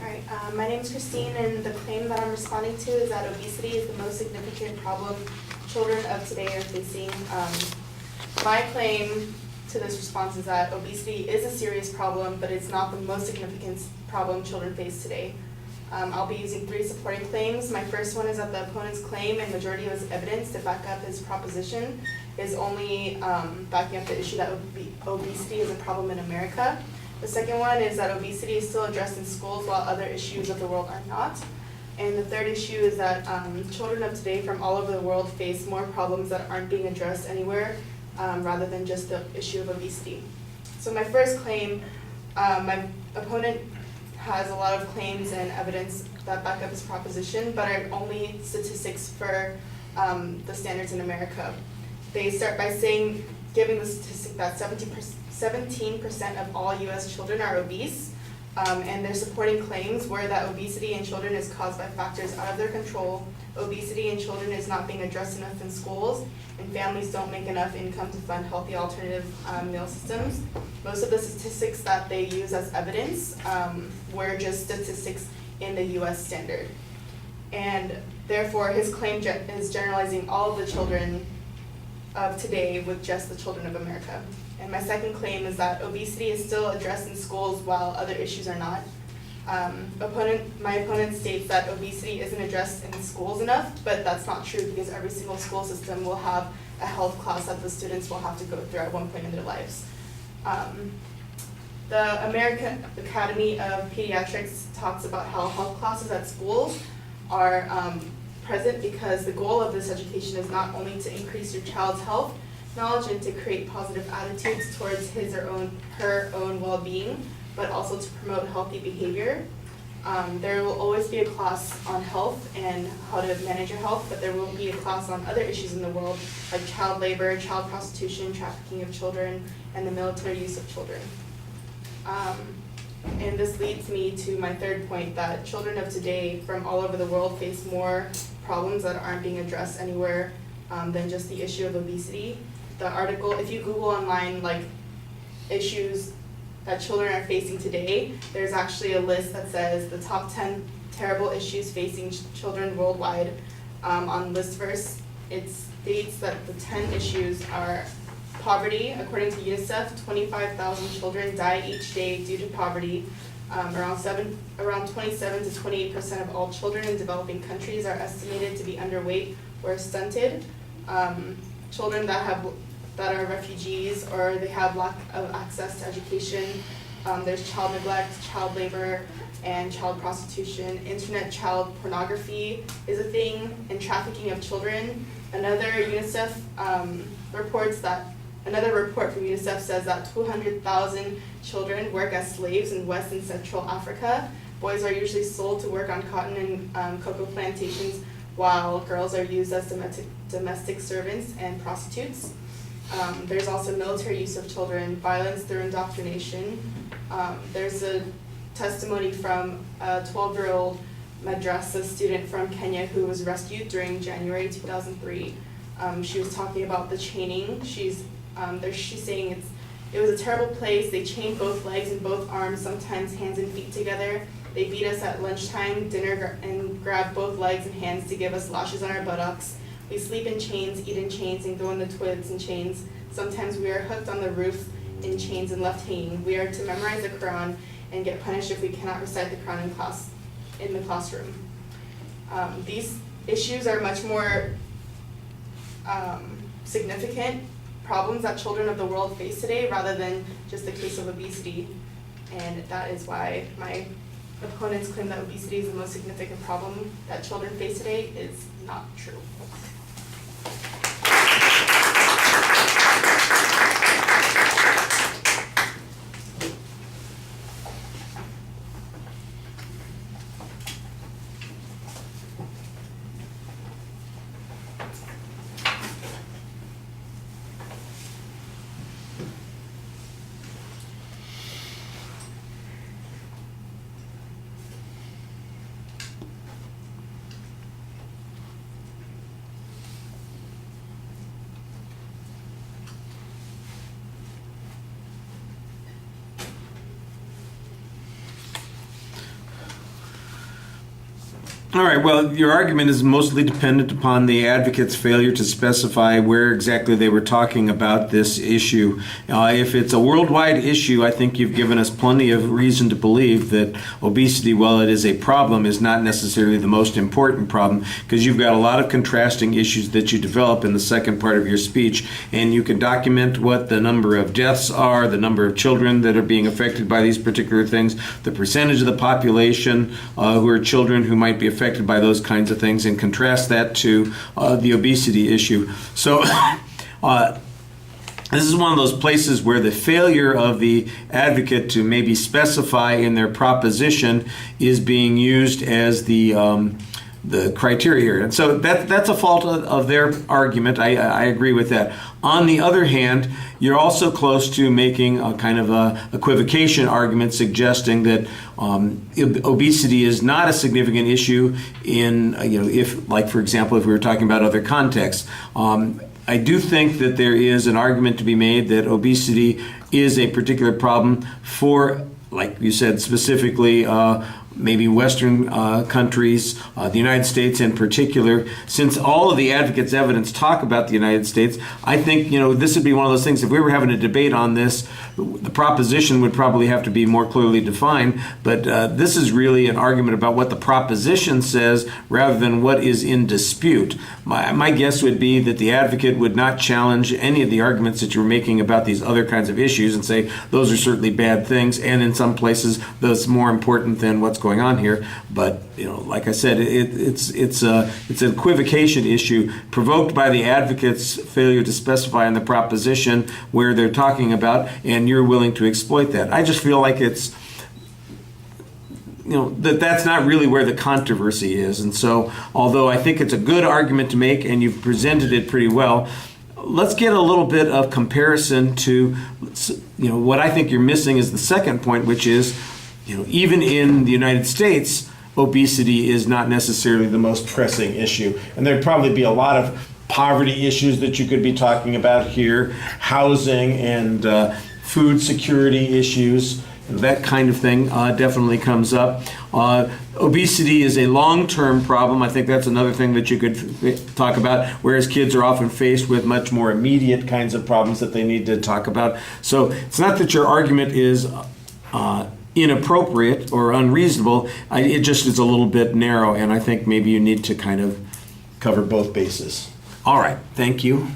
All right, my name is Christine, and the claim that I'm responding to is that obesity is the most significant problem children of today are facing. My claim to this response is that obesity is a serious problem, but it's not the most significant problem children face today. I'll be using 3 supporting claims. My first one is that the opponent's claim and majority of his evidence to back up his proposition is only backing up the issue that obesity is a problem in America. The second one is that obesity is still addressed in schools while other issues of the world are not. And the third issue is that children of today from all over the world face more problems that aren't being addressed anywhere rather than just the issue of obesity. So my first claim, my opponent has a lot of claims and evidence that back up his proposition, but are only statistics for the standards in America. They start by saying, giving the statistic that 17% of all U.S. children are obese, and they're supporting claims where that obesity in children is caused by factors out of their control. Obesity in children is not being addressed enough in schools, and families don't make enough income to fund healthy alternative meal systems. Most of the statistics that they use as evidence were just statistics in the U.S. standard. And therefore, his claim is generalizing all of the children of today with just the children of America. And my second claim is that obesity is still addressed in schools while other issues are not. My opponent states that obesity isn't addressed in schools enough, but that's not true because every single school system will have a health class that the students will have to go through at one point in their lives. The American Academy of Pediatrics talks about how health classes at schools are present because the goal of this education is not only to increase your child's health knowledge and to create positive attitudes towards his or her own well-being, but also to promote healthy behavior. There will always be a class on health and how to manage your health, but there will be a class on other issues in the world like child labor, child prostitution, trafficking of children, and the military use of children. And this leads me to my third point, that children of today from all over the world face more problems that aren't being addressed anywhere than just the issue of obesity. The article, if you Google online like issues that children are facing today, there's actually a list that says the top 10 terrible issues facing children worldwide. On Listverse, it states that the 10 issues are poverty. According to UNICEF, 25,000 children die each day due to poverty. Around 27 to 28% of all children in developing countries are estimated to be underweight or stunted. Children that are refugees or they have lack of access to education. There's child neglect, child labor, and child prostitution. Internet child pornography is a thing, and trafficking of children. Another report from UNICEF says that 200,000 children work as slaves in West and Central Africa. Boys are usually sold to work on cotton and cocoa plantations, while girls are used as domestic servants and prostitutes. There's also military use of children, violence through indoctrination. There's a testimony from a 12-year-old madrasa student from Kenya who was rescued during January 2003. She was talking about the chaining. She's saying it was a terrible place. They chained both legs and both arms, sometimes hands and feet together. They beat us at lunchtime, dinner, and grabbed both legs and hands to give us lashes on our buttocks. We sleep in chains, eat in chains, and go in the toilets in chains. Sometimes we are hooked on the roof in chains and left hanging. We are to memorize the Quran and get punished if we cannot recite the Quran in the classroom. These issues are much more significant problems that children of the world face today rather than just the case of obesity. And that is why my opponents claim that obesity is the most significant problem that children face today is not true. All right, well, your argument is mostly dependent upon the advocate's failure to specify where exactly they were talking about this issue. If it's a worldwide issue, I think you've given us plenty of reason to believe that obesity, while it is a problem, is not necessarily the most important problem, because you've got a lot of contrasting issues that you develop in the second part of your speech, and you can document what the number of deaths are, the number of children that are being affected by these particular things, the percentage of the population who are children who might be affected by those kinds of things, and contrast that to the obesity issue. So this is one of those places where the failure of the advocate to maybe specify in their proposition is being used as the criteria here. And so that's a fault of their argument. I agree with that. On the other hand, you're also close to making a kind of a equivocation argument suggesting that obesity is not a significant issue in, if, like, for example, if we were talking about other contexts. I do think that there is an argument to be made that obesity is a particular problem for, like you said, specifically maybe Western countries, the United States in particular. Since all of the advocates' evidence talk about the United States, I think, this would be one of those things, if we were having a debate on this, the proposition would probably have to be more clearly defined, but this is really an argument about what the proposition says rather than what is in dispute. My guess would be that the advocate would not challenge any of the arguments that you're making about these other kinds of issues and say those are certainly bad things, and in some places that's more important than what's going on here. But like I said, it's an equivocation issue provoked by the advocate's failure to specify in the proposition where they're talking about, and you're willing to exploit that. I just feel like it's that's not really where the controversy is. And so, although I think it's a good argument to make and you've presented it pretty well, let's get a little bit of comparison to, what I think you're missing is the second point, which is, even in the United States, obesity is not necessarily the most pressing issue. And there'd probably be a lot of poverty issues that you could be talking about here, housing and food security issues. That kind of thing definitely comes up. Obesity is a long-term problem. I think that's another thing that you could talk about, whereas kids are often faced with much more immediate kinds of problems that they need to talk about. So it's not that your argument is inappropriate or unreasonable. It just is a little bit narrow, and I think maybe you need to kind of cover both bases. All right. Thank you.